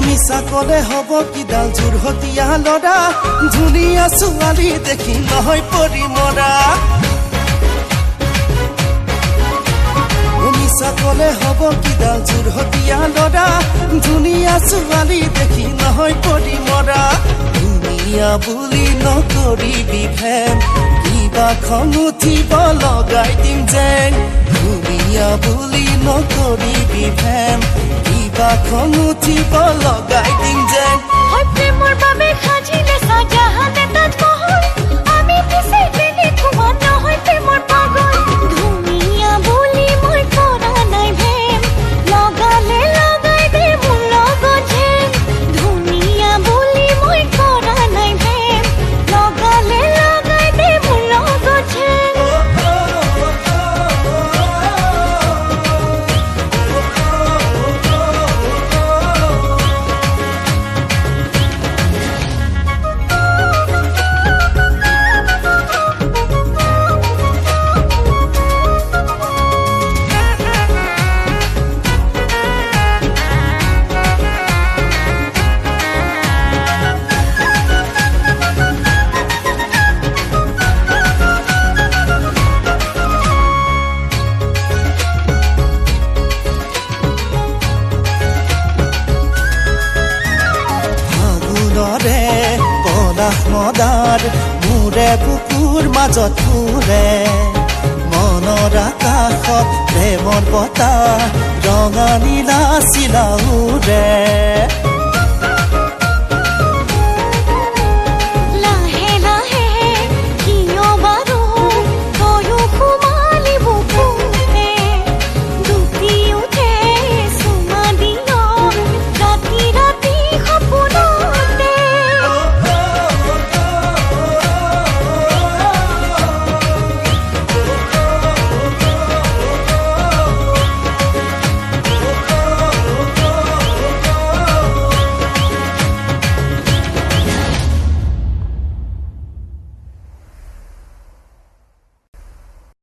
মিছাকলে হ'ব কিডাল জোৰহতীয়া লৰা ধুনীয়া ছোৱালী দেখি নহয় পৰি মৰা মিছাকলে হ'ব কিডাল জোৰহতীয়া লৰা ধুনীয়া ছোৱালী দেখি নহয় পৰি মৰা ধুনীয়া বুলি নকৰিবি ভেম কিবা খং উঠিব লগাই দিম যেন ধুনীয়া বুলি নকৰিবি ভেম কিবা খং উঠিব লগাই দিম যেন হয় প্ৰেমৰ বাবে সাজিলে চাজাহান এটাত মহল আমি পিছে তেনে তোমাৰ নহয় প্ৰেমৰ পাগল ধুনীয়া বুলি মই কৰা নাই ভেম লগালে লগাই দে মোৰ লগত যেন ধুনীয়া বুলি মই কৰা নাই ভেম লগালে লগাই দে মোৰ লগত যেন মদাৰ মোৰে বুকুৰ মাজত ফুৰে মনৰ আকাশত প্ৰেমৰ বতাহ ৰঙা নীলা চিলা উৰে